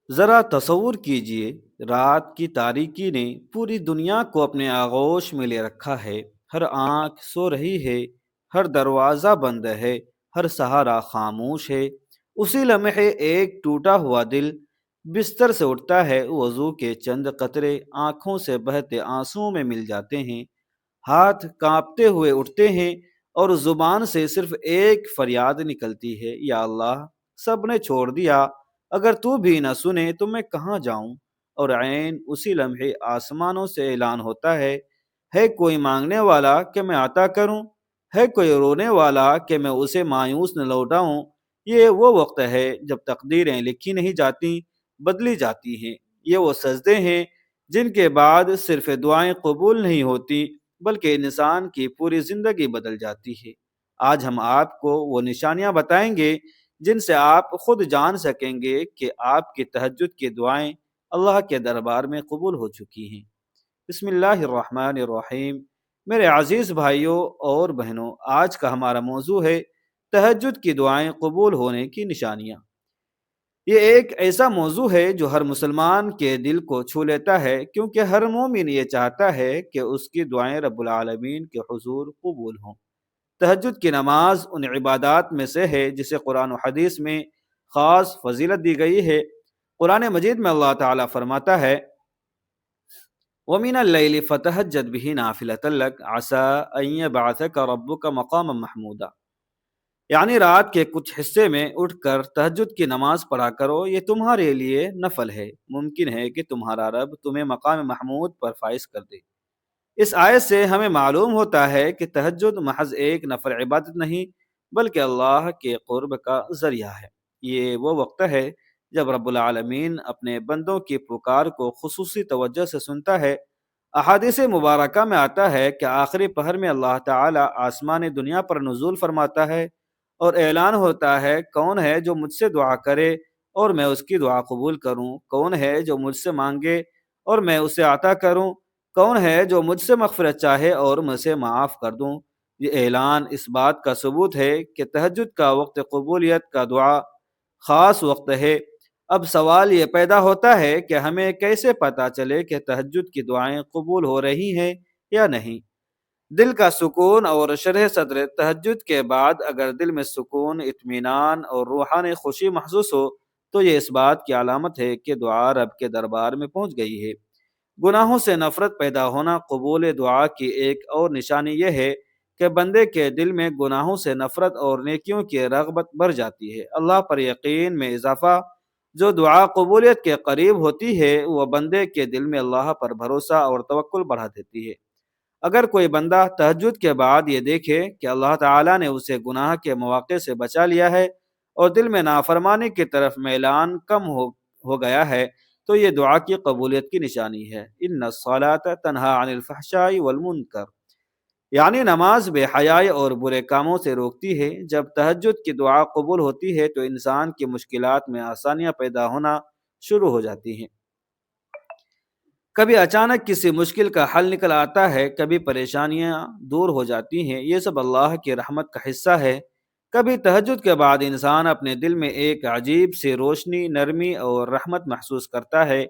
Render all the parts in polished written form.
ذرا تصور کیجئے، رات کی تاریکی نے پوری دنیا کو اپنے آغوش میں لے رکھا ہے۔ ہر آنکھ سو رہی ہے، ہر دروازہ بند ہے، ہر سہارا خاموش ہے۔ اسی لمحے ایک ٹوٹا ہوا دل بستر سے اٹھتا ہے، وضو کے چند قطرے آنکھوں سے بہتے آنسوؤں میں مل جاتے ہیں، ہاتھ کانپتے ہوئے اٹھتے ہیں، اور زبان سے صرف ایک فریاد نکلتی ہے: یا اللہ، سب نے چھوڑ دیا، اگر تو بھی نہ سنے تو میں کہاں جاؤں؟ اور عین اسی لمحے آسمانوں سے اعلان ہوتا ہے کوئی مانگنے والا کہ میں عطا کروں؟ ہے کوئی رونے والا کہ میں اسے مایوس نہ لوٹاؤں؟ یہ وہ وقت ہے جب تقدیریں لکھی نہیں جاتی، بدلی جاتی ہیں۔ یہ وہ سجدے ہیں جن کے بعد صرف دعائیں قبول نہیں ہوتی، بلکہ انسان کی پوری زندگی بدل جاتی ہے۔ آج ہم آپ کو وہ نشانیاں بتائیں گے جن سے آپ خود جان سکیں گے کہ آپ کی تہجد کی دعائیں اللہ کے دربار میں قبول ہو چکی ہیں۔ بسم اللہ الرحمن الرحیم۔ میرے عزیز بھائیوں اور بہنوں، آج کا ہمارا موضوع ہے تہجد کی دعائیں قبول ہونے کی نشانیاں۔ یہ ایک ایسا موضوع ہے جو ہر مسلمان کے دل کو چھو لیتا ہے، کیونکہ ہر مومن یہ چاہتا ہے کہ اس کی دعائیں رب العالمین کے حضور قبول ہوں۔ تہجد کی نماز ان عبادات میں سے ہے جسے قرآن و حدیث میں خاص فضیلت دی گئی ہے۔ قرآن مجید میں اللہ تعالیٰ فرماتا ہے: وَمِنَ اللَّيْلِ فَتَهَجَّدْ بِهِ نَافِلَةً لَكَ عَسَىٰ أَن يَبْعَثَكَ رَبُّكَ مَقَامًا مَحْمُودًا، یعنی رات کے کچھ حصے میں اٹھ کر تہجد کی نماز پڑھا کرو، یہ تمہارے لیے نفل ہے، ممکن ہے کہ تمہارا رب تمہیں مقام محمود پر فائز کر دے۔ اس آیت سے ہمیں معلوم ہوتا ہے کہ تہجد محض ایک نفل عبادت نہیں، بلکہ اللہ کے قرب کا ذریعہ ہے۔ یہ وہ وقت ہے جب رب العالمین اپنے بندوں کی پکار کو خصوصی توجہ سے سنتا ہے۔ احادیث مبارکہ میں آتا ہے کہ آخری پہر میں اللہ تعالی آسمان دنیا پر نزول فرماتا ہے اور اعلان ہوتا ہے: کون ہے جو مجھ سے دعا کرے اور میں اس کی دعا قبول کروں؟ کون ہے جو مجھ سے مانگے اور میں اسے عطا کروں؟ کون ہے جو مجھ سے مغفرت چاہے اور میں اسے معاف کر دوں؟ یہ اعلان اس بات کا ثبوت ہے کہ تہجد کا وقت قبولیت کا دعا خاص وقت ہے۔ اب سوال یہ پیدا ہوتا ہے کہ ہمیں کیسے پتہ چلے کہ تہجد کی دعائیں قبول ہو رہی ہیں یا نہیں؟ دل کا سکون اور شرح صدر: تہجد کے بعد اگر دل میں سکون، اطمینان اور روحانی خوشی محسوس ہو تو یہ اس بات کی علامت ہے کہ دعا رب کے دربار میں پہنچ گئی ہے۔ گناہوں سے نفرت پیدا ہونا قبول دعا کی ایک اور نشانی یہ ہے کہ بندے کے دل میں گناہوں سے نفرت اور نیکیوں کی رغبت بڑھ جاتی ہے۔ اللہ پر یقین میں اضافہ: جو دعا قبولیت کے قریب ہوتی ہے وہ بندے کے دل میں اللہ پر بھروسہ اور توکل بڑھا دیتی ہے۔ اگر کوئی بندہ تہجد کے بعد یہ دیکھے کہ اللہ تعالیٰ نے اسے گناہ کے مواقع سے بچا لیا ہے اور دل میں نافرمانی کی طرف میلان کم ہو گیا ہے تو یہ دعا کی قبولیت کی نشانی ہے۔ ان الصلاۃ تنہی عن الفحشاء والمنکر، یعنی نماز بے حیائی اور برے کاموں سے روکتی ہے۔ جب تہجد کی دعا قبول ہوتی ہے تو انسان کی مشکلات میں آسانیاں پیدا ہونا شروع ہو جاتی ہیں۔ کبھی اچانک کسی مشکل کا حل نکل آتا ہے، کبھی پریشانیاں دور ہو جاتی ہیں، یہ سب اللہ کی رحمت کا حصہ ہے۔ کبھی تہجد کے بعد انسان اپنے دل میں ایک عجیب سی روشنی، نرمی اور رحمت محسوس کرتا ہے۔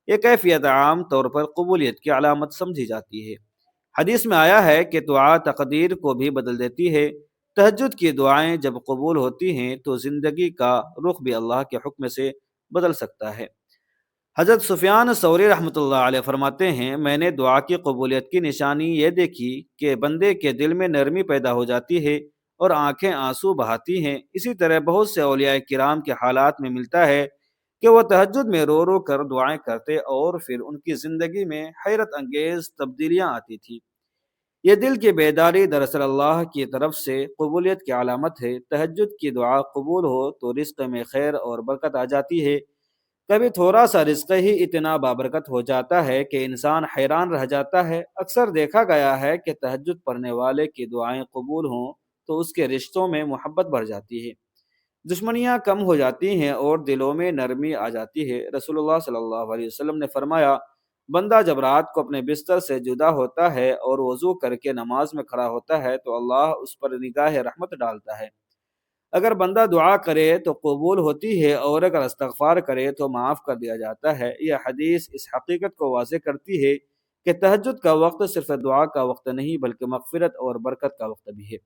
یہ کیفیت عام طور پر قبولیت کی علامت سمجھی جاتی ہے۔ حدیث میں آیا ہے کہ دعا تقدیر کو بھی بدل دیتی ہے۔ تہجد کی دعائیں جب قبول ہوتی ہیں تو زندگی کا رخ بھی اللہ کے حکم سے بدل سکتا ہے۔ حضرت سفیان ثوری رحمۃ اللہ علیہ فرماتے ہیں: میں نے دعا کی قبولیت کی نشانی یہ دیکھی کہ بندے کے دل میں نرمی پیدا ہو جاتی ہے اور آنکھیں آنسو بہاتی ہیں۔ اسی طرح بہت سے اولیاء کرام کے حالات میں ملتا ہے کہ وہ تہجد میں رو رو کر دعائیں کرتے اور پھر ان کی زندگی میں حیرت انگیز تبدیلیاں آتی تھیں۔ یہ دل کی بیداری دراصل اللہ کی طرف سے قبولیت کی علامت ہے۔ تہجد کی دعا قبول ہو تو رزق میں خیر اور برکت آ جاتی ہے۔ کبھی تھوڑا سا رزق ہی اتنا بابرکت ہو جاتا ہے کہ انسان حیران رہ جاتا ہے۔ اکثر دیکھا گیا ہے کہ تہجد پڑھنے والے کی دعائیں قبول ہوں تو اس کے رشتوں میں محبت بڑھ جاتی ہے، دشمنیاں کم ہو جاتی ہیں اور دلوں میں نرمی آ جاتی ہے۔ رسول اللہ صلی اللہ علیہ وسلم نے فرمایا: بندہ جب رات کو اپنے بستر سے جدا ہوتا ہے اور وضو کر کے نماز میں کھڑا ہوتا ہے تو اللہ اس پر نگاہ رحمت ڈالتا ہے۔ اگر بندہ دعا کرے تو قبول ہوتی ہے، اور اگر استغفار کرے تو معاف کر دیا جاتا ہے۔ یہ حدیث اس حقیقت کو واضح کرتی ہے کہ تہجد کا وقت صرف دعا کا وقت نہیں بلکہ مغفرت اور برکت کا وقت بھی ہے۔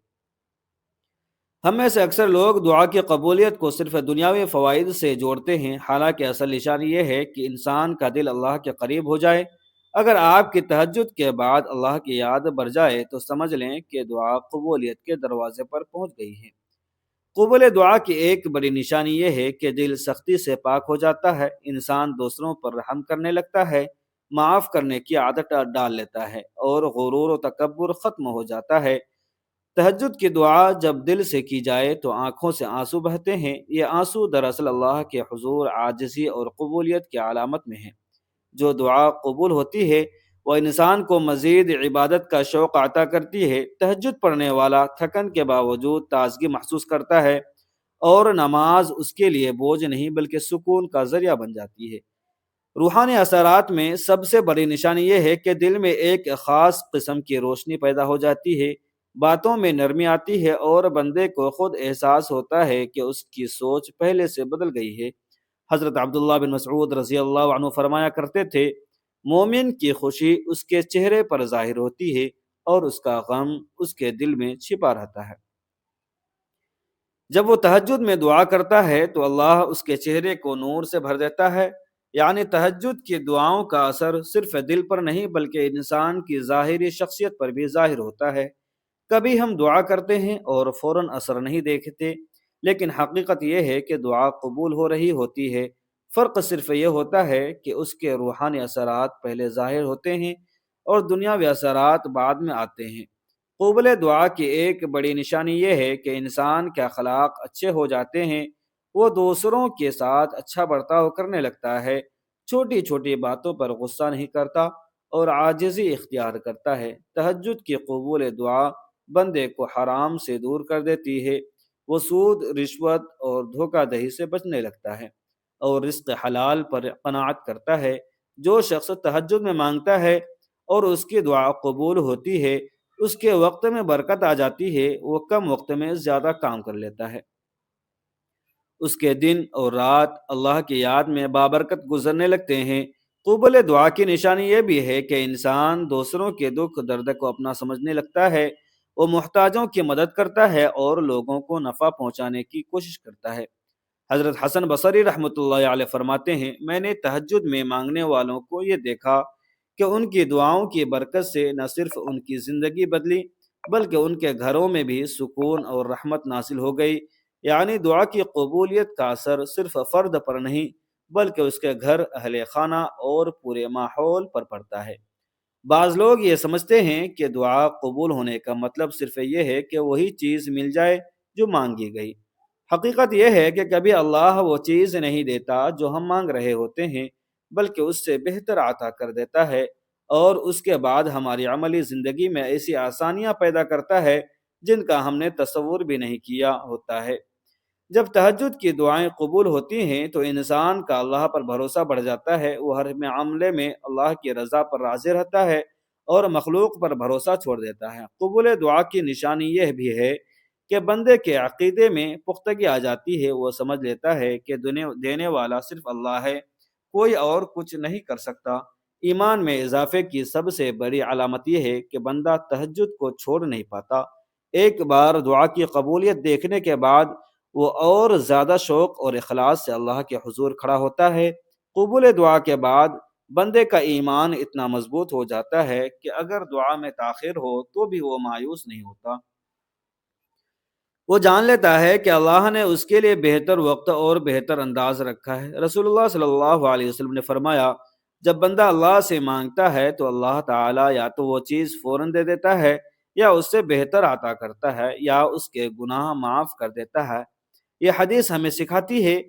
ہم میں سے اکثر لوگ دعا کی قبولیت کو صرف دنیاوی فوائد سے جوڑتے ہیں، حالانکہ اصل نشانی یہ ہے کہ انسان کا دل اللہ کے قریب ہو جائے۔ اگر آپ کی تہجد کے بعد اللہ کی یاد بڑھ جائے تو سمجھ لیں کہ دعا قبولیت کے دروازے پر پہنچ گئی ہے۔ قبول دعا کی ایک بڑی نشانی یہ ہے کہ دل سختی سے پاک ہو جاتا ہے، انسان دوسروں پر رحم کرنے لگتا ہے، معاف کرنے کی عادت ڈال لیتا ہے، اور غرور و تکبر ختم ہو جاتا ہے۔ تہجد کی دعا جب دل سے کی جائے تو آنکھوں سے آنسو بہتے ہیں۔ یہ آنسو دراصل اللہ کے حضور عاجزی اور قبولیت کی علامت میں ہیں۔ جو دعا قبول ہوتی ہے وہ انسان کو مزید عبادت کا شوق عطا کرتی ہے۔ تہجد پڑھنے والا تھکن کے باوجود تازگی محسوس کرتا ہے، اور نماز اس کے لیے بوجھ نہیں بلکہ سکون کا ذریعہ بن جاتی ہے۔ روحانی اثرات میں سب سے بڑی نشانی یہ ہے کہ دل میں ایک خاص قسم کی روشنی پیدا ہو جاتی ہے، باتوں میں نرمی آتی ہے، اور بندے کو خود احساس ہوتا ہے کہ اس کی سوچ پہلے سے بدل گئی ہے۔ حضرت عبداللہ بن مسعود رضی اللہ عنہ فرمایا کرتے تھے، مومن کی خوشی اس کے چہرے پر ظاہر ہوتی ہے، اور اس کا غم اس کے دل میں چھپا رہتا ہے۔ جب وہ تہجد میں دعا کرتا ہے تو اللہ اس کے چہرے کو نور سے بھر دیتا ہے۔ یعنی تہجد کی دعاؤں کا اثر صرف دل پر نہیں بلکہ انسان کی ظاہری شخصیت پر بھی ظاہر ہوتا ہے۔ کبھی ہم دعا کرتے ہیں اور فوراً اثر نہیں دیکھتے، لیکن حقیقت یہ ہے کہ دعا قبول ہو رہی ہوتی ہے۔ فرق صرف یہ ہوتا ہے کہ اس کے روحانی اثرات پہلے ظاہر ہوتے ہیں اور دنیاوی اثرات بعد میں آتے ہیں۔ قبول دعا کی ایک بڑی نشانی یہ ہے کہ انسان کے اخلاق اچھے ہو جاتے ہیں۔ وہ دوسروں کے ساتھ اچھا برتاؤ کرنے لگتا ہے، چھوٹی چھوٹی باتوں پر غصہ نہیں کرتا، اور عاجزی اختیار کرتا ہے۔ تہجد کی قبول دعا بندے کو حرام سے دور کر دیتی ہے۔ وہ سود، رشوت اور دھوکہ دہی سے بچنے لگتا ہے، اور رزق حلال پر قناعت کرتا ہے۔ جو شخص تہجد میں مانگتا ہے اور اس کی دعا قبول ہوتی ہے، اس کے وقت میں برکت آ جاتی ہے، وہ کم وقت میں زیادہ کام کر لیتا ہے۔ اس کے دن اور رات اللہ کی یاد میں بابرکت گزرنے لگتے ہیں۔ قبول دعا کی نشانی یہ بھی ہے کہ انسان دوسروں کے دکھ درد کو اپنا سمجھنے لگتا ہے۔ وہ محتاجوں کی مدد کرتا ہے اور لوگوں کو نفع پہنچانے کی کوشش کرتا ہے۔ حضرت حسن بصری رحمۃ اللہ علیہ فرماتے ہیں، میں نے تہجد میں مانگنے والوں کو یہ دیکھا کہ ان کی دعاؤں کی برکت سے نہ صرف ان کی زندگی بدلی بلکہ ان کے گھروں میں بھی سکون اور رحمت نازل ہو گئی۔ یعنی دعا کی قبولیت کا اثر صرف فرد پر نہیں بلکہ اس کے گھر، اہل خانہ اور پورے ماحول پر پڑتا ہے۔ بعض لوگ یہ سمجھتے ہیں کہ دعا قبول ہونے کا مطلب صرف یہ ہے کہ وہی چیز مل جائے جو مانگی گئی۔ حقیقت یہ ہے کہ کبھی اللہ وہ چیز نہیں دیتا جو ہم مانگ رہے ہوتے ہیں، بلکہ اس سے بہتر عطا کر دیتا ہے، اور اس کے بعد ہماری عملی زندگی میں ایسی آسانیاں پیدا کرتا ہے جن کا ہم نے تصور بھی نہیں کیا ہوتا ہے۔ جب تہجد کی دعائیں قبول ہوتی ہیں تو انسان کا اللہ پر بھروسہ بڑھ جاتا ہے۔ وہ ہر معاملے میں اللہ کی رضا پر راضی رہتا ہے اور مخلوق پر بھروسہ چھوڑ دیتا ہے۔ قبول دعا کی نشانی یہ بھی ہے کہ بندے کے عقیدے میں پختگی آ جاتی ہے۔ وہ سمجھ لیتا ہے کہ دینے والا صرف اللہ ہے، کوئی اور کچھ نہیں کر سکتا۔ ایمان میں اضافے کی سب سے بڑی علامت یہ ہے کہ بندہ تہجد کو چھوڑ نہیں پاتا۔ ایک بار دعا کی قبولیت دیکھنے کے بعد وہ اور زیادہ شوق اور اخلاص سے اللہ کے حضور کھڑا ہوتا ہے۔ قبول دعا کے بعد بندے کا ایمان اتنا مضبوط ہو جاتا ہے کہ اگر دعا میں تاخیر ہو تو بھی وہ مایوس نہیں ہوتا۔ وہ جان لیتا ہے کہ اللہ نے اس کے لیے بہتر وقت اور بہتر انداز رکھا ہے۔ رسول اللہ صلی اللہ علیہ وسلم نے فرمایا، جب بندہ اللہ سے مانگتا ہے تو اللہ تعالیٰ یا تو وہ چیز فوراً دے دیتا ہے، یا اس سے بہتر عطا کرتا ہے، یا اس کے گناہ معاف کر دیتا ہے۔ یہ حدیث ہمیں سکھاتی ہے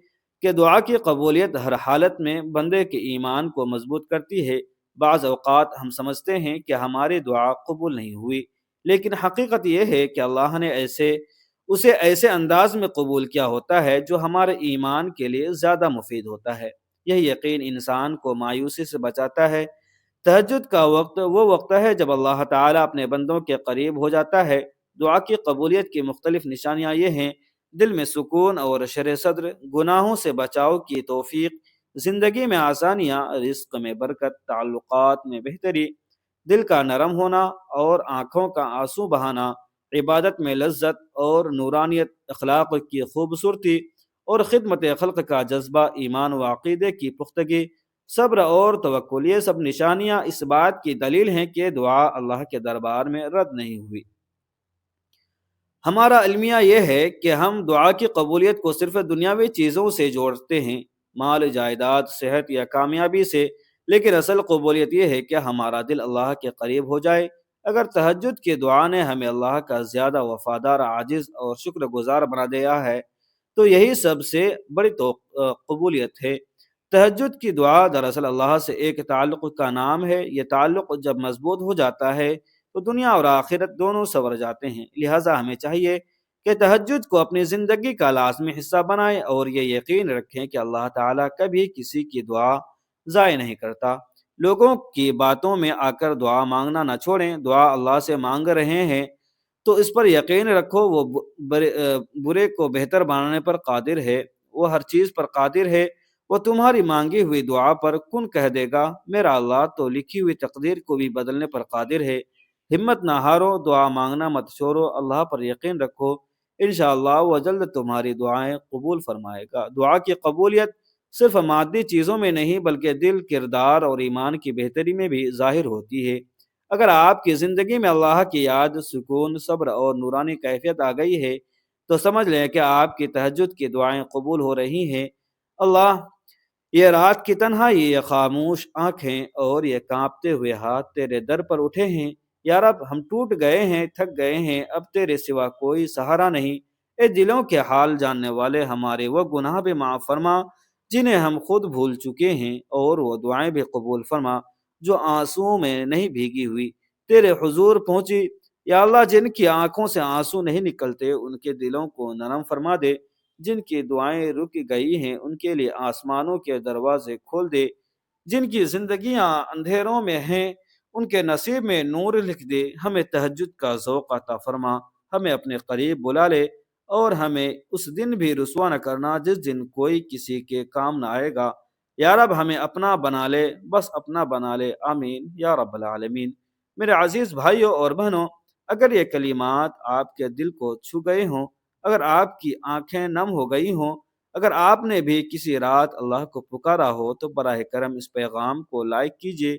کہ دعا کی قبولیت ہر حالت میں بندے کے ایمان کو مضبوط کرتی ہے۔ بعض اوقات ہم سمجھتے ہیں کہ ہماری دعا قبول نہیں ہوئی، لیکن حقیقت یہ ہے کہ اللہ نے اسے ایسے انداز میں قبول کیا ہوتا ہے جو ہمارے ایمان کے لیے زیادہ مفید ہوتا ہے۔ یہ یقین انسان کو مایوسی سے بچاتا ہے۔ تہجد کا وقت وہ وقت ہے جب اللہ تعالیٰ اپنے بندوں کے قریب ہو جاتا ہے۔ دعا کی قبولیت کی مختلف نشانیاں یہ ہیں، دل میں سکون اور شرح صدر، گناہوں سے بچاؤ کی توفیق، زندگی میں آسانیاں، رزق میں برکت، تعلقات میں بہتری، دل کا نرم ہونا اور آنکھوں کا آنسو بہانا، عبادت میں لذت اور نورانیت، اخلاق کی خوبصورتی اور خدمت خلق کا جذبہ، ایمان و عقیدے کی پختگی، صبر اور توکل، یہ سب نشانیاں اس بات کی دلیل ہیں کہ دعا اللہ کے دربار میں رد نہیں ہوئی۔ ہمارا المیہ یہ ہے کہ ہم دعا کی قبولیت کو صرف دنیاوی چیزوں سے جوڑتے ہیں، مال، جائیداد، صحت یا کامیابی سے، لیکن اصل قبولیت یہ ہے کہ ہمارا دل اللہ کے قریب ہو جائے۔ اگر تہجد کی دعا نے ہمیں اللہ کا زیادہ وفادار، عاجز اور شکر گزار بنا دیا ہے تو یہی سب سے بڑی قبولیت ہے۔ تہجد کی دعا دراصل اللہ سے ایک تعلق کا نام ہے۔ یہ تعلق جب مضبوط ہو جاتا ہے تو دنیا اور آخرت دونوں سنور جاتے ہیں۔ لہٰذا ہمیں چاہیے کہ تہجد کو اپنی زندگی کا لازمی حصہ بنائیں اور یہ یقین رکھیں کہ اللہ تعالیٰ کبھی کسی کی دعا ضائع نہیں کرتا۔ لوگوں کی باتوں میں آ کر دعا مانگنا نہ چھوڑیں۔ دعا اللہ سے مانگ رہے ہیں تو اس پر یقین رکھو وہ برے کو بہتر بنانے پر قادر ہے، وہ ہر چیز پر قادر ہے، وہ تمہاری مانگی ہوئی دعا پر کن کہہ دے گا۔ میرا اللہ تو لکھی ہوئی تقدیر کو بھی بدلنے پر قادر ہے۔ ہمت نہ ہارو، دعا مانگنا مت چھوڑو، اللہ پر یقین رکھو، انشاءاللہ وہ جلد تمہاری دعائیں قبول فرمائے گا۔ دعا کی قبولیت صرف مادی چیزوں میں نہیں بلکہ دل، کردار اور ایمان کی بہتری میں بھی ظاہر ہوتی ہے۔ اگر آپ کی زندگی میں اللہ کی یاد، سکون، صبر اور نورانی کیفیت آ گئی ہے تو سمجھ لیں کہ آپ کی تہجد کی دعائیں قبول ہو رہی ہیں۔ اللہ، یہ رات کی تنہائی، یہ خاموش آنکھیں اور یہ کانپتے ہوئے ہاتھ تیرے در پر اٹھے ہیں۔ یا رب، ہم ٹوٹ گئے ہیں، تھک گئے ہیں، اب تیرے سوا کوئی سہارا نہیں۔ اے دلوں کے حال جاننے والے، ہمارے وہ گناہ بھی معاف فرما جنہیں ہم خود بھول چکے ہیں، اور وہ دعائیں بھی قبول فرما جو آنسوؤں میں نہیں بھیگی ہوئی تیرے حضور پہنچی۔ یا اللہ، جن کی آنکھوں سے آنسو نہیں نکلتے ان کے دلوں کو نرم فرما دے، جن کی دعائیں رک گئی ہیں ان کے لیے آسمانوں کے دروازے کھول دے، جن کی زندگیاں اندھیروں میں ہیں ان کے نصیب میں نور لکھ دے۔ ہمیں تہجد کا ذوق عطا فرما، ہمیں اپنے قریب بلا لے، اور ہمیں اس دن بھی رسوا نہ کرنا جس دن کوئی کسی کے کام نہ آئے گا۔ یا رب، ہمیں اپنا بنا لے، بس اپنا بنا لے، آمین یا رب العالمین۔ میرے عزیز بھائیوں اور بہنوں، اگر یہ کلمات آپ کے دل کو چھو گئے ہوں، اگر آپ کی آنکھیں نم ہو گئی ہوں، اگر آپ نے بھی کسی رات اللہ کو پکارا ہو تو براہ کرم اس پیغام کو لائک کیجیے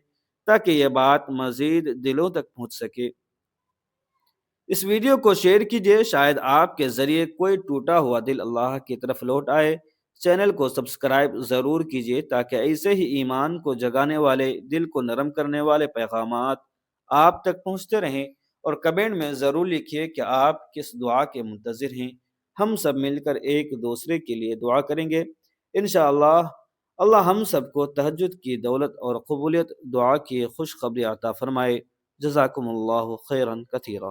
تاکہ یہ بات مزید دلوں تک پہنچ سکے۔ اس ویڈیو کو شیئر کیجیے، شاید آپ کے ذریعے کوئی ٹوٹا ہوا دل اللہ کی طرف لوٹ آئے۔ چینل کو سبسکرائب ضرور کیجیے تاکہ ایسے ہی ایمان کو جگانے والے، دل کو نرم کرنے والے پیغامات آپ تک پہنچتے رہیں، اور کمنٹ میں ضرور لکھیے کہ آپ کس دعا کے منتظر ہیں۔ ہم سب مل کر ایک دوسرے کے لیے دعا کریں گے، انشاءاللہ اللہ ہم سب کو تہجد کی دولت اور قبولیت دعا کی خوشخبری عطا فرمائے۔ جزاکم اللہ خیرا کثیرا۔